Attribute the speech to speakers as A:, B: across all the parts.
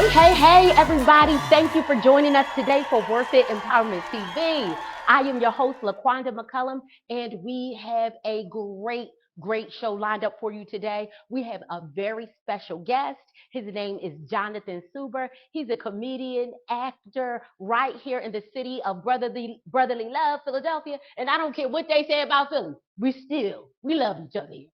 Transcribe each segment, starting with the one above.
A: Hey, everybody. Thank you for joining us today for Worth It Empowerment TV. I am your host, LaQuanda McCoullum, and we have a great show lined up for you today. We have a very special guest. His name is Jonathan Suber. He's a comedian, actor right here in the city of brotherly love, Philadelphia. And I don't care what they say about Philly. We love each other here.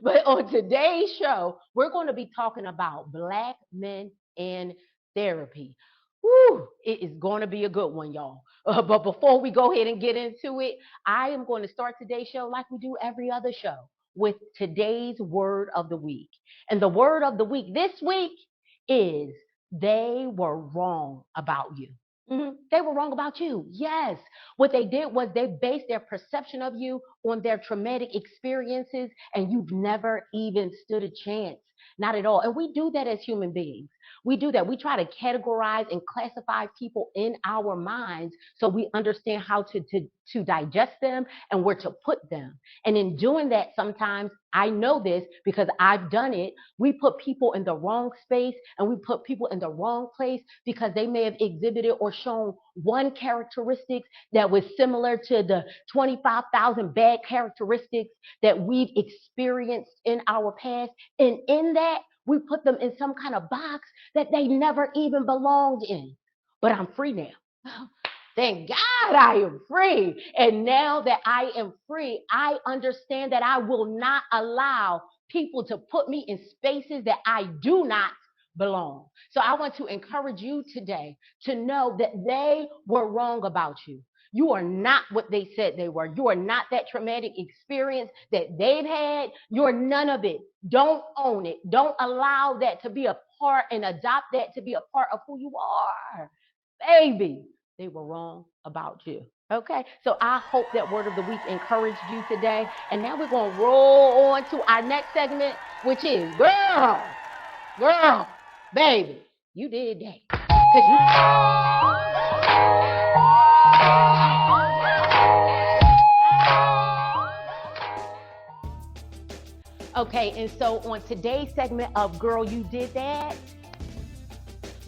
A: But on today's show, we're going to be talking about Black men in therapy. Woo, it is going to be a good one, y'all. But before we go ahead and get into it, I am going to start today's show like we do every other show with today's word of the week. And the word of the week this week is they were wrong about you. They were wrong about you. Yes. What they did was they based their perception of you on their traumatic experiences, and you've never even stood a chance. Not at all. And we do that as human beings. We do that. We try to categorize and classify people in our minds so we understand how to digest them and where to put them. And in doing that, sometimes I know this because I've done it. We put people in the wrong space and we put people in the wrong place because they may have exhibited or shown one characteristics that was similar to the 25,000 bad characteristics that we've experienced in our past. And in that, we put them in some kind of box that they never even belonged in. But I'm free now. Thank God I am free. And now that I am free, I understand that I will not allow people to put me in spaces that I do not belong. So I want to encourage you today to know that they were wrong about you. You are not what they said they were. You are not that traumatic experience that they've had. You're none of it. Don't own it. Don't allow that to be a part and adopt that to be a part of who you are. Baby, they were wrong about you. Okay, so I hope that word of the week encouraged you today. And now we're going to roll on to our next segment, which is girl, baby, you did that. 'Cause Okay, and so on today's segment of Girl, You Did That,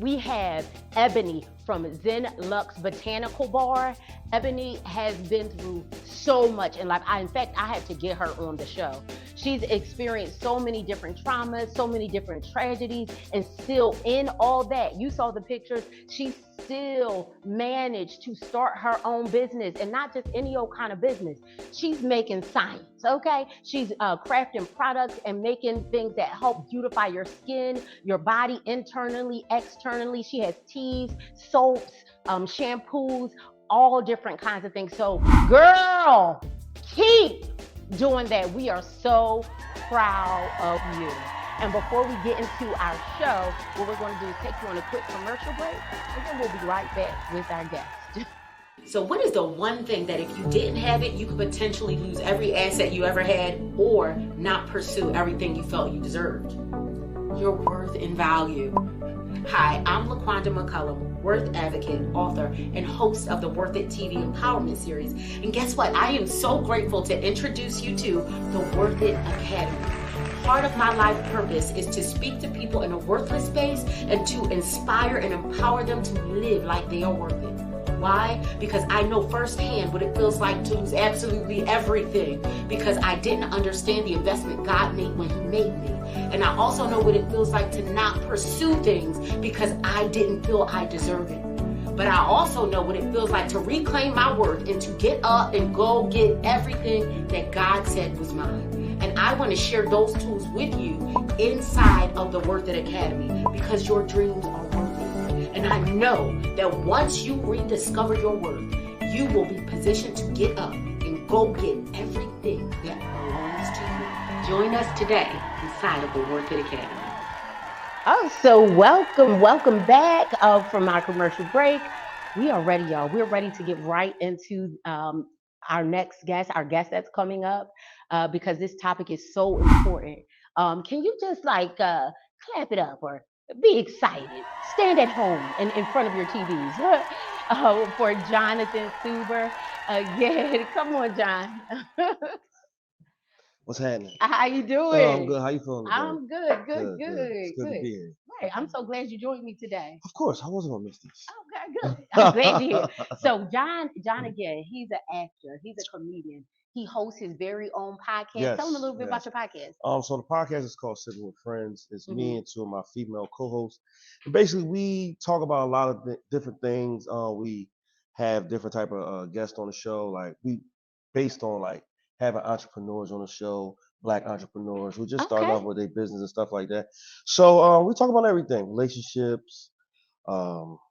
A: we have Ebony from Zen Lux Botanical Bar. Ebony has been through so much in life. In fact, I had to get her on the show. She's experienced so many different traumas, so many different tragedies, and still in all that, you saw the pictures, she still managed to start her own business, and not just any old kind of business. She's making science, okay? She's crafting products and making things that help beautify your skin, your body internally, externally. She has teas, soaps, shampoos, all different kinds of things. So, girl, keep doing that. We are so proud of you. And before we get into our show, what we're going to do is take you on a quick commercial break, and then we'll be right back with our guest.
B: So what is the one thing that if you didn't have it, you could potentially lose every asset you ever had or not pursue everything you felt you deserved? Your worth and value. Hi, I'm LaQuanda McCoullum, worth advocate, author, and host of the Worth It TV Empowerment Series. And guess what? I am so grateful to introduce you to the Worth It Academy. Part of my life purpose is to speak to people in a worthless space and to inspire and empower them to live like they are worth it. Why? Because I know firsthand what it feels like to lose absolutely everything because I didn't understand the investment God made when He made me. And I also know what it feels like to not pursue things because I didn't feel I deserve it. But I also know what it feels like to reclaim my worth and to get up and go get everything that God said was mine. And I want to share those tools with you inside of the Worth It Academy because your dreams are worth it. And I know that once you rediscover your worth, you will be positioned to get up and go get everything that belongs to you. Join us today inside of the Worth It Academy.
A: Oh, so welcome back from our commercial break. We are ready, y'all. We're ready to get right into our next guest, our guest that's coming up, because this topic is so important. Can you just clap it up or be excited? Stand at home and in front of your TVs for Jonathan Suber. Yeah, come on, John.
C: What's happening?
A: How you
C: Oh, I'm
A: doing?
C: good. How you feeling today?
A: I'm good, good,
C: Good, good. It's
A: good,
C: good to
A: good.
C: be here.
A: Right. I'm so glad you joined me today.
C: Of course, I wasn't gonna miss this.
A: Okay, good. I'm glad you're here. So John again, he's an actor, he's a comedian. He hosts his very own podcast. Tell him a
C: Yes,
A: little bit about
C: yes.
A: your podcast.
C: So the podcast is called Sitting with Friends. It's
A: Hmm.
C: me and two of my female co-hosts. And basically, we talk about a lot of different things. We have different type of guests on the show. Like we based on like having entrepreneurs on the show, black entrepreneurs who just started
A: Okay.
C: off with their business and stuff like that. So we talk about everything: relationships,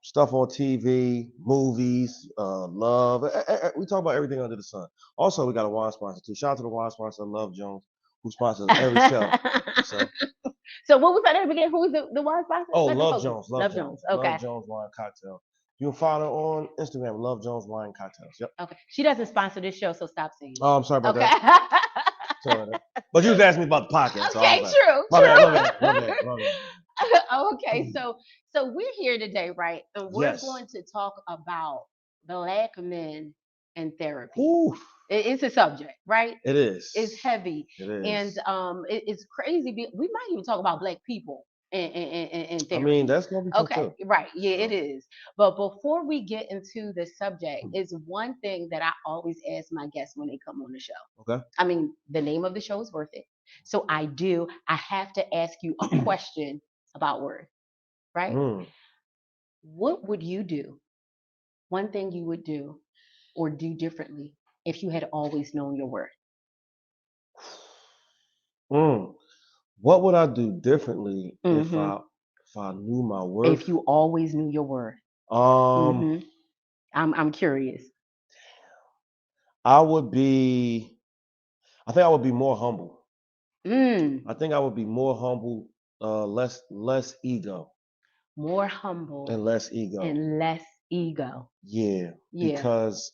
C: stuff on TV, movies, love. We talk about everything under the sun. Also, we got a wine sponsor too. Shout out to the wine sponsor, Love Jones, who sponsors every show. So,
A: So what was that name again? Who was the wine sponsor?
C: oh,
A: Let the
C: Love
A: folks know.
C: Jones, Love
A: Love
C: Jones,
A: Jones.
C: Love
A: Okay.
C: Jones Wine Cocktail. You can follow her on Instagram, Love Jones Wine Cocktails. Yep.
A: Okay. She doesn't sponsor this show, so stop saying
C: Oh, I'm sorry
A: it.
C: about
A: Okay.
C: that. Sorry about that. But you was asking me about the podcast, so I
A: Okay,
C: was like,
A: true,
C: my bad,
A: true.
C: my bad, my bad, my bad.
A: Okay, so we're here today, right? And we're
C: Yes.
A: going to talk about black men and therapy.
C: Ooh,
A: It's a subject, right?
C: it is.
A: It's heavy,
C: It
A: and
C: is.
A: it's crazy. We might even talk about black people in
C: I mean,
A: therapy.
C: that's gonna be tough
A: Okay,
C: too.
A: right. Yeah, it
C: So,
A: is. But before we get into the subject, is one thing that I always ask my guests when they come on the show.
C: okay.
A: I mean, the name of the show is Worth It. So I have to ask you a question about worth, right?
C: Mm.
A: What would you do? One thing you would do or do differently if you had always known your worth?
C: Mm. What would I do differently
A: Hmm.
C: if I knew my
A: If
C: worth?
A: you always knew your worth.
C: Um,
A: Hmm. I'm curious.
C: I would be. I think I would be more humble.
A: Mm,
C: I think I would be more humble, less ego
A: more humble
C: and less ego.
A: and less ego.
C: Yeah,
A: Yeah.
C: because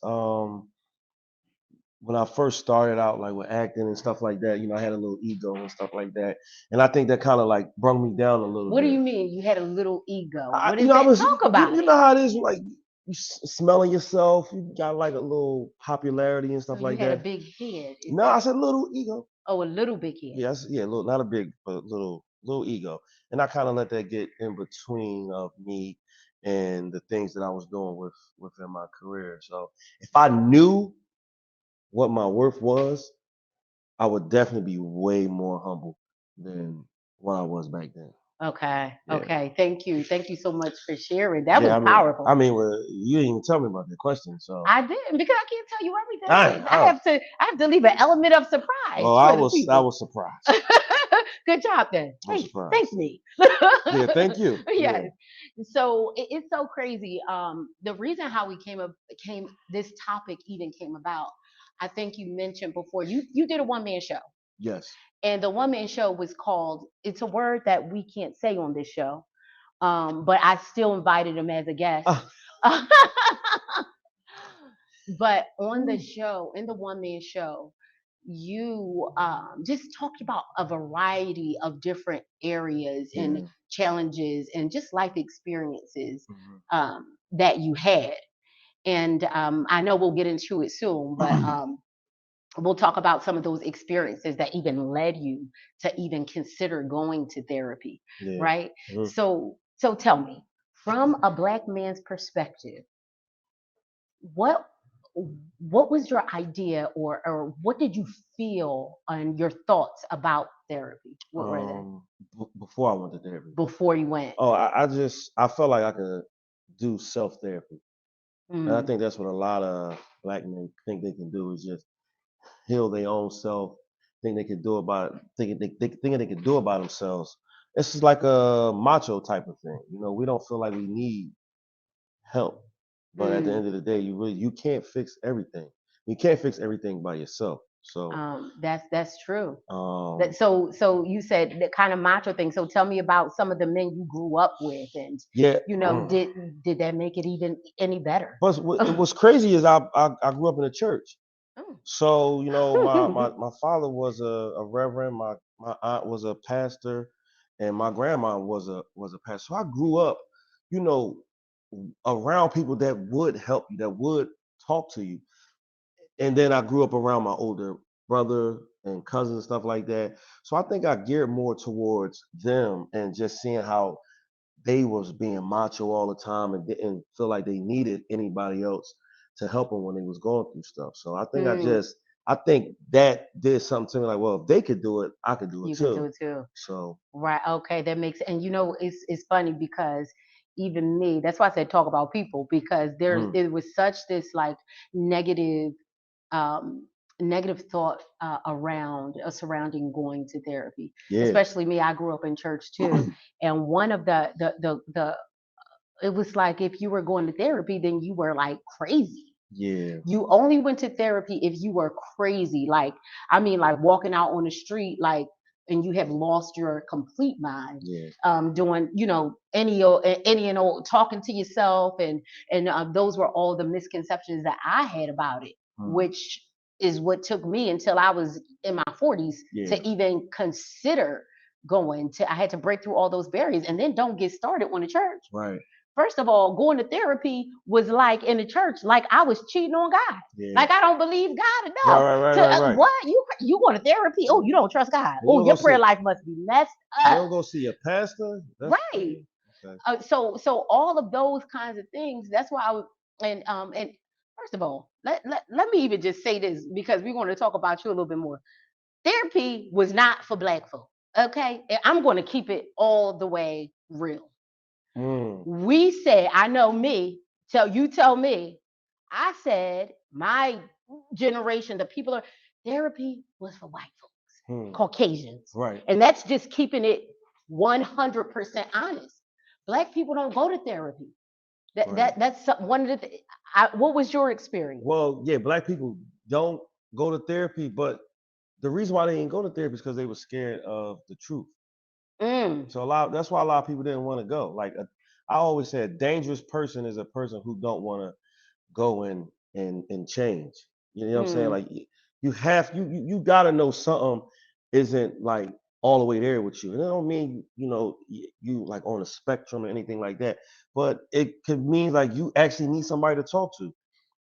C: when I first started out, like with acting and stuff like that, I had a little ego and stuff like that, and I think that kind of like brought me down a little
A: What do
C: bit.
A: you mean you had a little ego?
C: I,
A: What
C: you
A: is
C: know, I
A: that?
C: was,
A: Talk about
C: you
A: it.
C: know how it is, like you smelling yourself, you got like a little popularity and
A: So
C: stuff
A: you
C: like
A: had a
C: that.
A: big head. Is
C: No, I
A: that
C: said little ego.
A: oh a little big head?
C: Yes, yeah, little, not a big, but little ego, and I kind of let that get in between of me and the things that I was doing within my career. So if I knew what my worth was, I would definitely be way more humble than what I was back then.
A: Okay.
C: Yeah.
A: Okay. Thank you. Thank you so much for sharing. That
C: Yeah,
A: was
C: I
A: powerful.
C: mean, well, you didn't even tell me about that question, so
A: I didn't because I can't tell you
C: I,
A: everything. I
C: oh,
A: have to. I have to leave an element of
C: well,
A: surprise for the
C: I
A: people.
C: was surprised.
A: Good job, then.
C: I was
A: Thank
C: surprised.
A: me.
C: Yeah, thank you. Yeah.
A: Yes. So it's so crazy. The reason how we came this topic even came about. I think you mentioned before you did a one man show,
C: Yes.
A: and the one man show was called. It's a word that we can't say on this show, but I still invited him as a guest.
C: Ah,
A: But on the show, in the one man show, you just talked about a variety of different areas and
C: yeah.
A: challenges and just life experiences
C: Mhm.
A: that you had. And I know we'll get into it soon, but we'll talk about some of those experiences that even led you to even consider going to therapy,
C: Yeah.
A: right?
C: Mhm.
A: So tell me, from a black man's perspective, what what was your idea or what did you feel and your thoughts about therapy? What were they
C: Before I went to therapy.
A: before you went?
C: Oh, I felt like I could do self therapy, and I
A: Mm,
C: think that's what a lot of black men think they can do is just heal their own self. Think they can do it by thinking they can do it by themselves. It's just like a macho type of thing. We don't feel like we need help, but at the
A: mm.
C: end of the day, you can't fix everything. You can't fix everything by yourself. So,
A: That's true. That
C: um,
A: so you said that kind of macho thing. So tell me about some of the men you grew up with, and
C: yeah.
A: did that make it even any better?
C: But what's crazy is I grew up in a church. So
A: Mm.
C: my father was a reverend, my aunt was a pastor, and my grandma was a pastor. So I grew up, you know, around people that would help you, that would talk to you. And then I grew up around my older brother and cousins and stuff like that. So I think I geared more towards them and just seeing how they was being macho all the time and didn't feel like they needed anybody else to help them when they was going through stuff. So
A: Mm,
C: I think that did something to me like, well, if they could do it, I could do it
A: you can do
C: too.
A: it too.
C: So
A: Right. Okay. That makes, and it's funny because even me, that's why I said talk about people, because
C: mm,
A: it was such this like negative, um, negative thought around surrounding going to therapy.
C: yeah,
A: Especially me, I grew up in church too, and one of the it was like if you were going to therapy, then you were like crazy.
C: yeah,
A: You only went to therapy if you were crazy. Like, I mean, like walking out on the street, like, and you have lost your complete mind,
C: yeah,
A: doing, any and all, talking to yourself, and those were all the misconceptions that I had about it,
C: mm,
A: which is what took me until I was in my 40s
C: yeah,
A: to even consider going to. I had to break through all those barriers, and then don't get started on the church.
C: right,
A: First of all, going to therapy was like in the church, like I was cheating on God.
C: yeah,
A: Like I don't believe God
C: right,
A: enough.
C: right, right,
A: To
C: right, right.
A: what you going to therapy? Oh,
C: You
A: you don't trust God.
C: you
A: Oh,
C: don't go
A: your prayer
C: see
A: life must be messed
C: you
A: up.
C: don't go see a pastor. That's
A: Right.
C: crazy. Okay.
A: So all of those kinds of things. That's why and first of all, let me even just say this because we're going to talk about you a little bit more. Therapy was not for black folk. Okay, and I'm going to keep it all the way real.
C: Mm,
A: We said, I know me, tell me, I said my generation, the people are therapy was for white folks,
C: mm,
A: Caucasians.
C: right,
A: And that's just keeping it 100% honest. Black people don't go to therapy.
C: right.
A: That's one of what was your experience?
C: Well, yeah, black people don't go to therapy, but the reason why they didn't go to therapy is because they were scared of the truth.
A: Mm,
C: So that's why a lot of people didn't want to go. Like I always say, a dangerous person is a person who don't want to go and change. You know what I'm saying?
A: mm,
C: Like you have you gotta know something isn't like all the way there with you. And it don't mean you like on a spectrum or anything like that. But it could mean like you actually need somebody to talk to.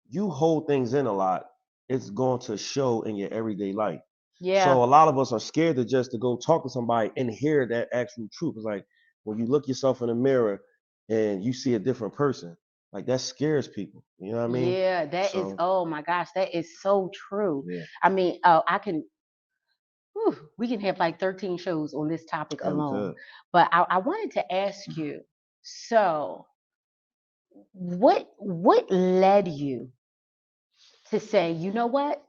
C: You hold things in a lot, it's going to show in your everyday life.
A: yeah,
C: So a lot of us are scared to go talk to somebody and hear that actual truth. It's like when you look yourself in the mirror and you see a different person, like that scares people. You know what I mean?
A: yeah. That is,
C: So
A: oh my gosh, that is so true.
C: yeah,
A: I mean, I can we can have like 13 shows on this topic
C: yeah, we
A: alone.
C: could.
A: But I wanted to ask you, so what led you to say, you know what,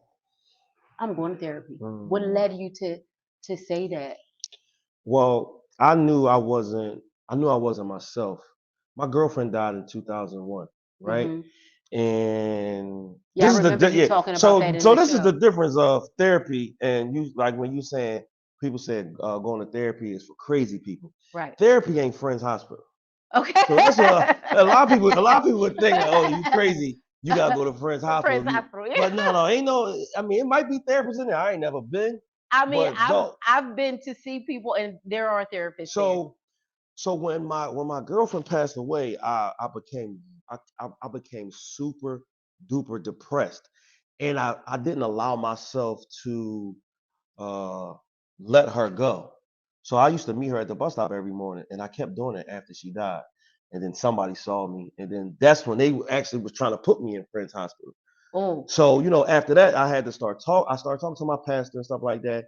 A: I'm going to therapy? What
C: Mm.
A: led you to say that?
C: Well, I knew I wasn't. I knew I wasn't myself. My girlfriend died in 2001, right?
A: Hmm.
C: And
A: Yeah, I
C: this is
A: remember you
C: yeah.
A: talking about that
C: So
A: in the
C: this is the
A: show.
C: difference of therapy and you like when you saying people said going to therapy is for crazy people.
A: Right.
C: Therapy ain't Friends Hospital.
A: Okay.
C: So that's a lot of people would think like, oh, you crazy, you gotta go to Friends Hospital.
A: Friends Afro.
C: But no, ain't no. I mean, it might be therapists in there. I ain't never been,
A: I mean,
C: but don't.
A: I've been to see people and there are therapists there.
C: So so when my girlfriend passed away, I became super duper depressed, and I didn't allow myself to uh, let her go. So I used to meet her at the bus stop every morning, and I kept doing it after she died. And then somebody saw me, and then that's when they actually was trying to put me in Friends Hospital.
A: Oh,
C: So after that, I had to start talk. I started talking to my pastor and stuff like that.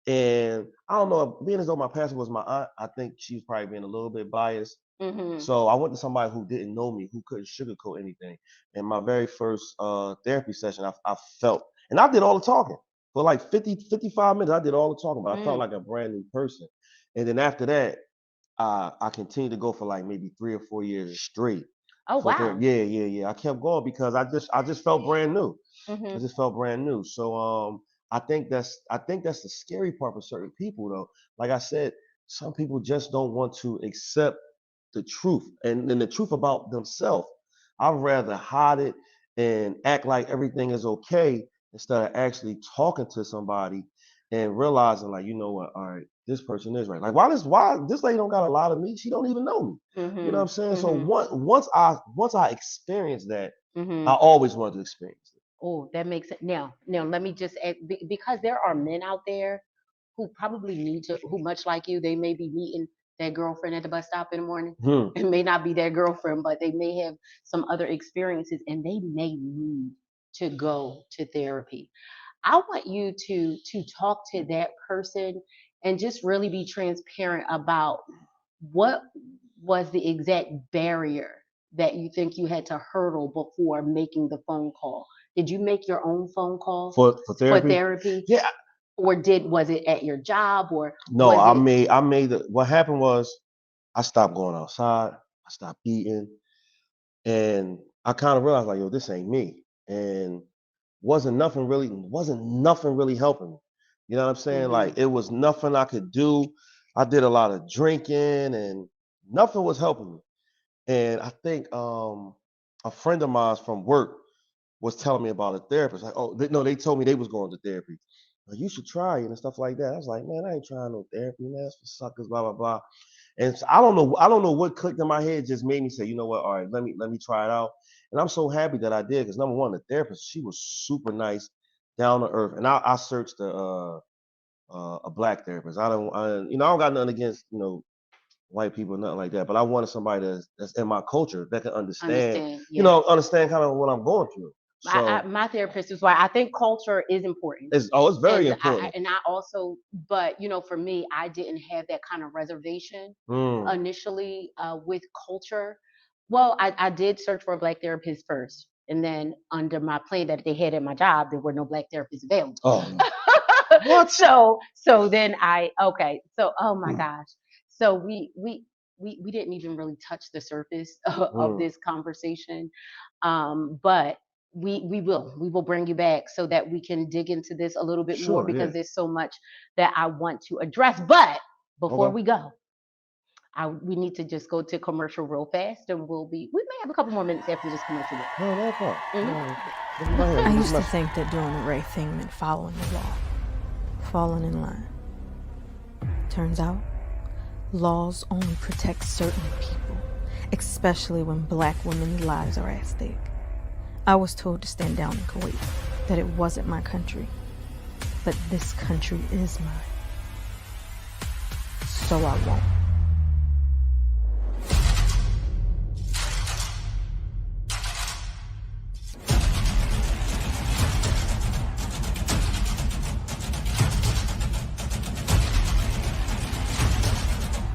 C: And I don't know, being as though my pastor was my aunt, I think she was probably being a little bit biased.
A: mm-hmm.
C: So I went to somebody who didn't know me, who couldn't sugarcoat anything. And my very first therapy session, I felt, and I did all the talking for like 55 minutes. I did all the talking, but I felt
A: Mm.
C: like a brand new person. And then after that, I continued to go for like maybe 3 or 4 years straight
A: Oh
C: for therapy.
A: wow.
C: Yeah, yeah, yeah. I kept going because I just felt brand new. I
A: Mm-hmm.
C: just felt brand new. So I think that's the scary part for certain people though. Like I said, some people just don't want to accept the truth and the truth about themselves. I'd rather hide it and act like everything is okay instead of actually talking to somebody and realizing like, you know what, all right, this person is right. Like why this lady don't got a lot of me? She don't even know me. You know what
A: Mm-hmm.
C: I'm saying? So
A: Mm-hmm.
C: once I experienced that, I
A: Mm-hmm.
C: always wanted to experience it.
A: Oh, that makes it now let me just add, because there are men out there who probably need to, who much like you, they may be meeting their girlfriend at the bus stop in the morning.
C: Hmm.
A: It may not be their girlfriend, but they may have some other experiences and they may need to go to therapy. I want you to talk to that person and just really be transparent about what was the exact barrier that you think you had to hurdle before making the phone call. Did you make your own phone call
C: For
A: for
C: therapy.
A: therapy?
C: Yeah.
A: Or was it at your job, or
C: No,
A: was it
C: I made the. What happened was I stopped going outside. I stopped eating, and I kind of realized like, yo, this ain't me, and wasn't nothing really helping me. You know what I'm saying?
A: hmm
C: Like it was nothing I could do. I did a lot of drinking, and nothing was helping me. And I think a friend of mine from work was telling me about a therapist. Like, oh, no, they told me they was going to therapy. Like, you should try it and stuff like that. I was like, man, I ain't trying no therapy, man. That's for suckers, blah blah blah. And so I don't know what clicked in my head, just made me say, you know what, all right, let me try it out. And I'm so happy that I did because number one, the therapist, she was super nice, down to earth. And I searched a black therapist. I don't got nothing against white people, nothing like that. But I wanted somebody that's in my culture that can understand,
A: understand? Yeah.
C: understand kind of what I'm going through. So
A: My therapist is why I think culture is important.
C: it's very
A: And
C: important.
A: I also, but for me, I didn't have that kind of reservation
C: Mm.
A: initially with culture. Well, I did search for a black therapist first, and then under my plan that they had at my job, there were no black therapists available.
C: Oh, what?
A: So then okay, so oh my gosh, so we didn't even really touch the surface of
C: Mm.
A: this conversation, but we will bring you back so that we can dig into this a little bit more
C: Sure, yeah.
A: because there's so much that I want to address. But before
C: Okay.
A: we go, we need to just go to commercial real fast, and we may have a couple more minutes after this commercial break.
C: No, no problem.
A: Mhm.
C: No, go ahead.
D: I
C: What's
D: used
C: the
D: to
C: message?
D: think that doing the right thing meant following the law, falling in line. Turns out, laws only protect certain people, especially when black women's lives are at stake. I was told to stand down in Kuwait, that it wasn't my country, but this country is mine. So I won't.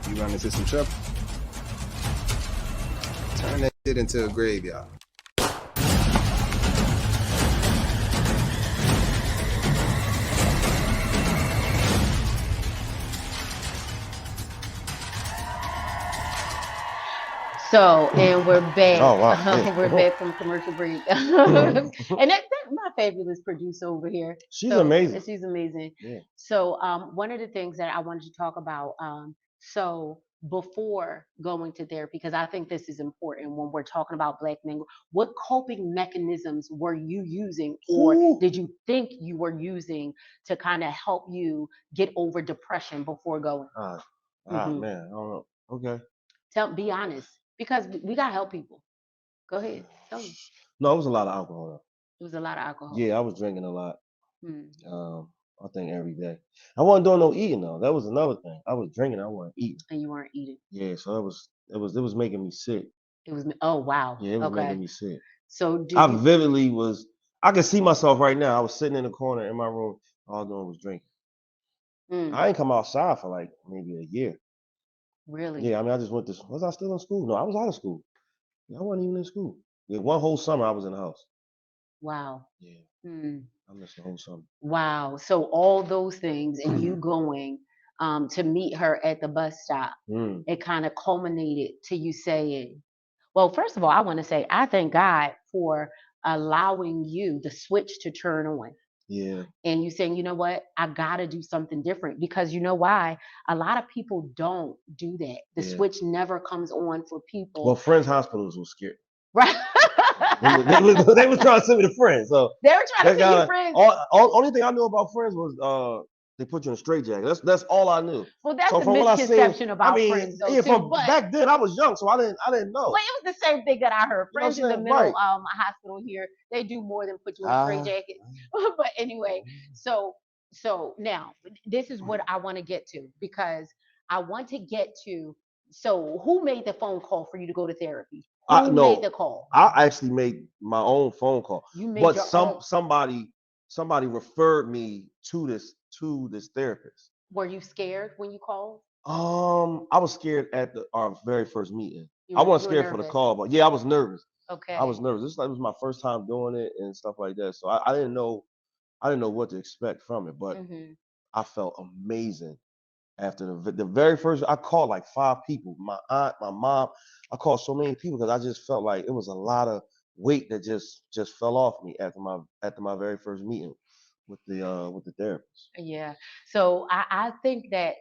E: You run into some trouble? Turn that shit into a graveyard.
A: So, and we're back.
C: Oh wow. Yeah.
A: We're back from commercial break. And that's my fabulous producer over here.
C: She's
A: So
C: amazing.
A: she's amazing.
C: Yeah.
A: So, one of the things that I wanted to talk about, so before going to therapy, because I think this is important when we're talking about black men, what coping mechanisms were you using, or
C: Ooh.
A: did you think you were using to kind of help you get over depression before going? Mhm.
C: Man, I don't know. Okay.
A: Be honest, because we gotta help people. Go ahead, tell me.
C: No, it was a lot of alcohol.
A: It was a lot of alcohol.
C: Yeah, I was drinking a lot.
A: Hmm.
C: I think every day. I wasn't doing no eating though. That was another thing. I was drinking. I wasn't eating.
A: And you weren't eating.
C: Yeah, so it was making me sick.
A: It was. Oh wow.
C: Yeah, it was making
A: Okay.
C: me sick.
A: So
C: I
A: did you?
C: vividly was. I could see myself right now. I was sitting in the corner in my room. All I was doing was drinking.
A: Mm,
C: I ain't come outside for like maybe a year.
A: really?
C: Yeah, I mean, I just went to. Was I still in school? No, I was out of school. Yeah, I wasn't even in school. Yeah, one whole summer I was in the house.
A: Wow.
C: Yeah,
A: Mm,
C: I missed the whole summer.
A: wow. So all those things and you going to meet her at the bus stop,
C: Mm,
A: it kind of culminated to you saying, well, first of all, I want to say I thank God for allowing you the switch to turn on.
C: yeah,
A: And you saying, you know what, I gotta do something different because you know why? A lot of people don't do that. The
C: yeah.
A: switch never comes on for
C: Well,
A: people.
C: Friends Hospitals was scared.
A: Right.
C: They was trying to send me to Friends. So
A: They were trying
C: they
A: to see you
C: got
A: friends.
C: only thing I knew about Friends was they put you in a straitjacket. That's all I knew.
A: Well, that's
C: So
A: a
C: from what I
A: misconception
C: seen,
A: about
C: I mean,
A: Friends, though,
C: yeah,
A: too.
C: from
A: But
C: back then I was young, so I didn't know.
A: well, it was the same thing that I heard.
C: You know what I'm
A: Friends is a
C: saying?
A: mental
C: Right.
A: hospital here. They do more than put you in straitjackets. But anyway, so now this is what I want to get to, because I want to get to. So who made the phone call for you to go to therapy? Who made the call?
C: I actually made my own phone call.
A: You made
C: But
A: your own.
C: somebody referred me to this therapist.
A: Were you scared when you called?
C: I was scared at our very first meeting.
A: You
C: I
A: were
C: wasn't scared for the
A: nervous.
C: call, but yeah, I was nervous.
A: Okay.
C: I was nervous. This was my first time doing it and stuff like that. So I didn't know what to expect from it, but I felt amazing after the very first. I called like 5 people. My aunt, my mom. I called so many people because I just felt like it was a lot of weight that just fell off me after my very first meeting with the therapist.
A: Yeah. So I think that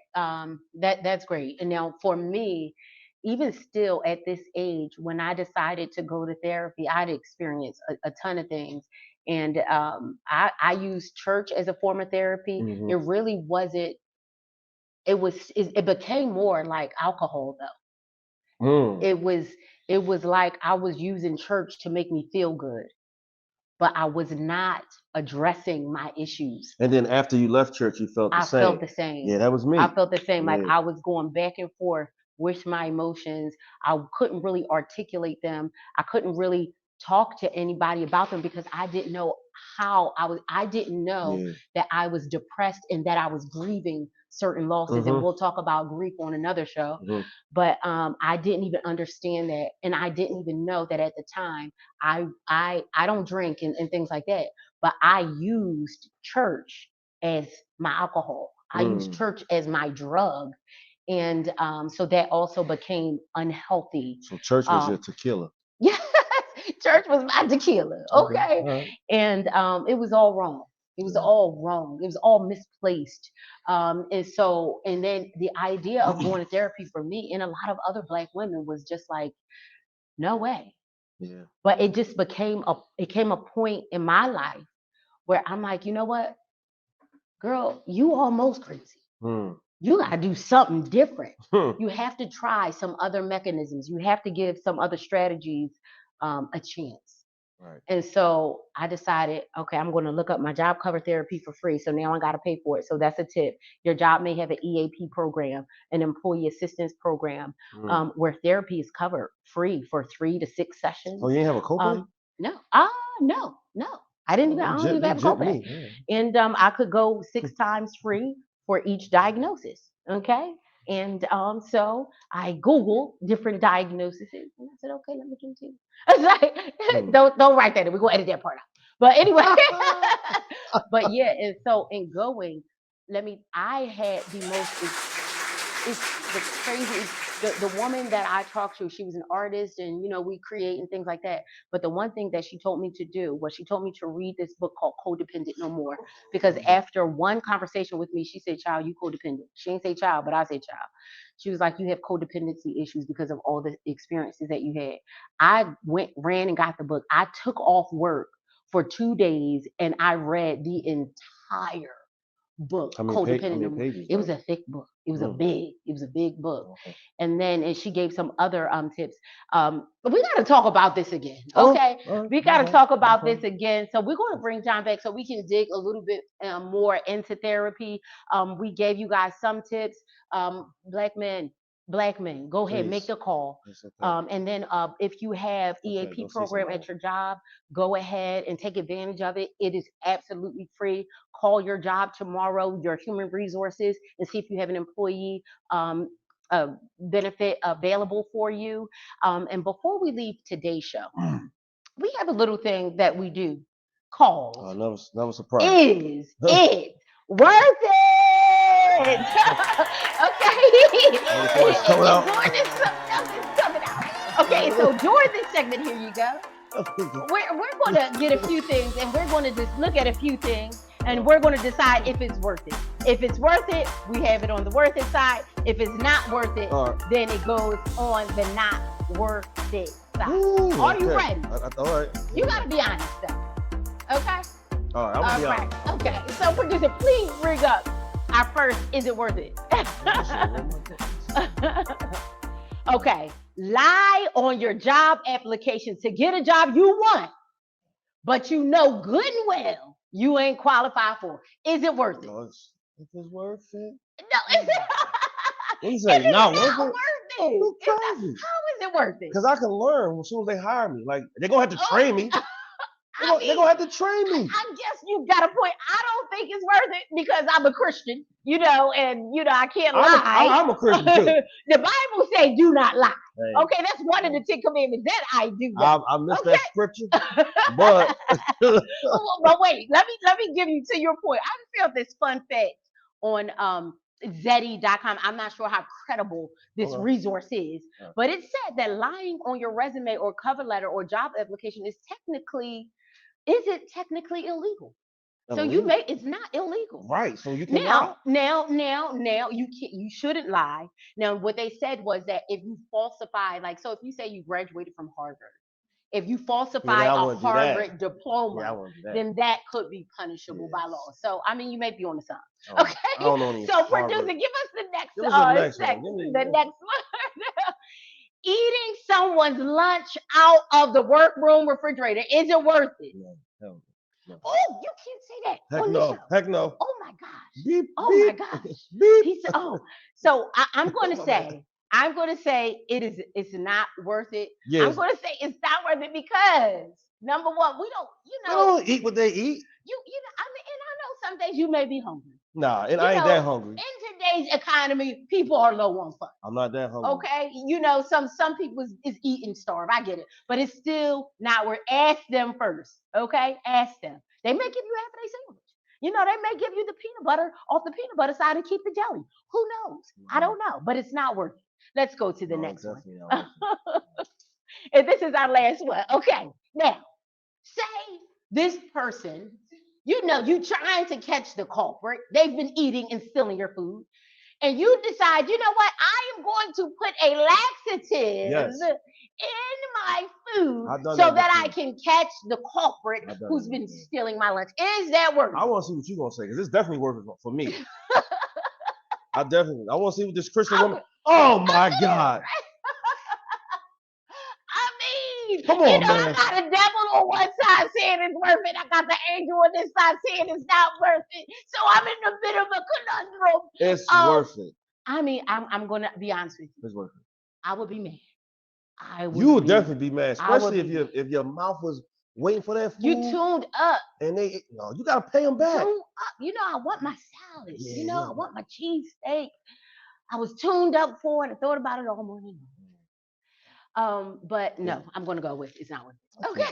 A: that's great. And now for me, even still at this age, when I decided to go to therapy, I'd experienced a ton of things. And I used church as a form of therapy. It really wasn't. It became more like alcohol, though. It was like I was using church to make me feel good, but I was not addressing my issues.
C: And then after you left church, you felt the same.
A: I felt the same.
C: Yeah, that was me.
A: I felt the same. Like
C: Yeah.
A: I was going back and forth with my emotions. I couldn't really articulate them. I couldn't really talk to anybody about them because I didn't know how I didn't know that I was depressed and that I was grieving certain losses. And we'll talk about grief on another show. But I didn't even understand that. And I didn't even know that at the time. I don't drink and things like that. But I used church as my alcohol. I used church as my drug. And so that also became unhealthy.
C: So church was your tequila.
A: Yes, church was my tequila. Okay. Right. And it was all wrong. It was all wrong. It was all misplaced. And then the idea of going to therapy for me and a lot of other Black women was just like, no way. Yeah. But it just became a point in my life where I'm like, you know what, girl, you almost crazy. You got to do something different. You have to try some other mechanisms. You have to give some other strategies a chance. Right. And so I decided, okay, I'm going to look up my job cover therapy for free. So now I got to pay for it. So that's a tip. Your job may have an EAP program, an employee assistance program, where therapy is covered free for 3 to 6 sessions.
C: Oh, you didn't have a copay?
A: No. No. I don't even have a copay. Yeah. And I could go 6 times free for each diagnosis. Okay. And so I Googled different diagnoses and I said, okay, let me continue. I was like, don't write that in. We're going to edit that part out. But anyway, but yeah. And so in going, I had the most, it's the crazy, the woman that I talked to, she was an artist and, we create and things like that. But the one thing that she told me to do was she told me to read this book called Codependent No More. Because after one conversation with me, she said, child, you codependent. She didn't say child, but I said child. She was like, you have codependency issues because of all the experiences that you had. I ran and got the book. I took off work for 2 days and I read the entire book. Codependent. Pages, it was a thick book. It was a big book. Okay. And she gave some other tips. But we got to talk about this again. Okay. We got to talk about this again. So we're going to bring John back so we can dig a little bit more into therapy. We gave you guys some tips. Black men, go ahead, make the call. Okay. And then if you have EAP program at your job, go ahead and take advantage of it. It is absolutely free. Call your job tomorrow, your human resources, and see if you have an employee benefit available for you. And before we leave today's show, we have a little thing that we do called
C: never surprised.
A: Is it worth it? Okay.
C: It's coming out.
A: Okay, so during this segment, here you go. We're going to get a few things, and we're going to just look at a few things, and we're going to decide if it's worth it. If it's worth it, we have it on the worth it side. If it's not worth it, then it goes on the not worth it side. Are you ready?
C: All right.
A: You got to be honest, though. Okay?
C: All right, I'm going to be honest.
A: Okay, so producer, please bring up Our first, is it worth it? Okay, lie on your job application to get a job you want, but you know good and well you ain't qualified for. Is it worth it?
C: No, if it's worth it.
A: No, it's
C: What you say? Not worth
A: not
C: it?
A: worth it.
C: Who
A: It's not-
C: cares?
A: how is it worth it?
C: Because I can learn as soon as they hire me. Like, they're going to have to train me. They're
A: I
C: going to have to train me.
A: I guess you got a point. I don't think it's worth it because I'm a Christian, and I can't lie.
C: I'm a Christian too.
A: The Bible says do not lie.
C: Hey,
A: Okay, that's one of the 10 commandments that I do.
C: I missed that scripture, but
A: But wait, let me give you, to your point. I found this fun fact on Zeddy.com. I'm not sure how credible this resource is, but it said that lying on your resume or cover letter or job application is technically illegal. So it's not illegal.
C: Right. So you can lie.
A: Now you shouldn't lie. Now what they said was that if you falsify, like, so if you say you graduated from Harvard, if you falsify a Harvard diploma, then that could be punishable by law. So I mean, you may be on the side. Okay.
C: I don't know any
A: So
C: Harvard.
A: producer, give us the next
C: one.
A: the next one. Eating someone's lunch out of the workroom refrigerator, is it worth it?
C: No, hell no.
A: Oh, you can't say that.
C: Heck
A: on
C: no.
A: the show.
C: Heck no.
A: Oh my gosh.
C: Beep,
A: Oh
C: beep,
A: my gosh.
C: beep.
A: He said, oh. So I'm going to say it's not worth it.
C: Yes.
A: I'm going to say it's not worth it because number one, we don't,
C: They don't eat what they eat.
A: I mean, and I know some days you may be hungry.
C: Nah, and I ain't that hungry.
A: In today's economy, people are low on funds.
C: I'm not that hungry.
A: Okay, some people is eating starve. I get it, but it's still not worth. Ask them first. Okay, ask them. They may give you half of their sandwich. They may give you the peanut butter off the peanut butter side and keep the jelly. Who knows? I don't know, but it's not worth it. Let's go to the next one. And this is our last one. Okay, now say this person. You trying to catch the culprit. They've been eating and stealing your food. And you decide, you know what? I am going to put a laxative in my food so that I can catch the culprit who's been stealing my lunch. Is that worth it?
C: I want to see what you're going to say, because it's definitely worth it for me. I want to see what this Christian woman. Oh my God. Come on, man.
A: I got a devil on one side saying it's worth it. I got the angel on this side saying it's not worth it. So I'm in a bit of a conundrum.
C: It's worth it.
A: I mean, I'm going to be honest with you.
C: It's worth it.
A: I would be mad.
C: You would definitely be mad, especially if your mouth was waiting for that food.
A: You tuned up.
C: And you got to pay them back.
A: Tuned up. I want my salad. I want my cheesesteak. I was tuned up for it. I thought about it all morning. But no, I'm going to go with it's not worth it. Okay.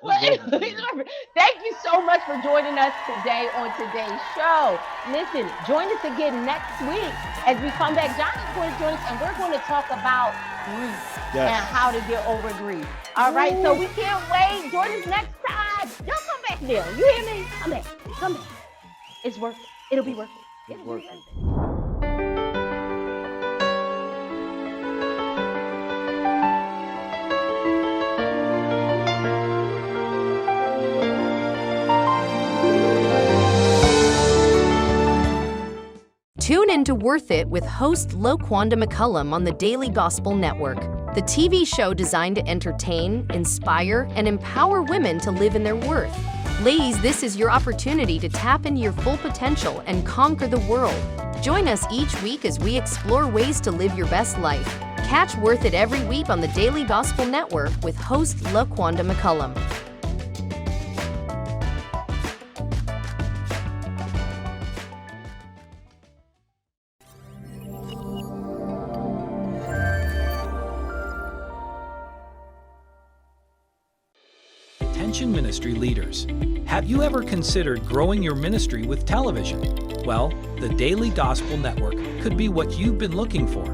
A: Well, anyway, thank you so much for joining us today on today's show. Listen, join us again next week as we come back. John is going to join us, and we're going to talk about grief and how to get over grief. All right, so we can't wait. Join us next time. Y'all come back there. You hear me? Come back. Come back. It's worth it. It'll be worth it. It'll be worth it.
F: Tune in to Worth It with host LaQuanda McCoullum on the Daily Gospel Network, the TV show designed to entertain, inspire, and empower women to live in their worth. Ladies, this is your opportunity to tap into your full potential and conquer the world. Join us each week as we explore ways to live your best life. Catch Worth It every week on the Daily Gospel Network with host LaQuanda McCoullum.
G: Attention ministry leaders. Have you ever considered growing your ministry with television? Well, the Daily Gospel Network could be what you've been looking for.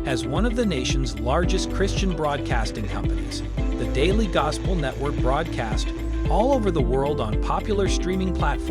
G: As one of the nation's largest Christian broadcasting companies, the Daily Gospel Network broadcasts all over the world on popular streaming platforms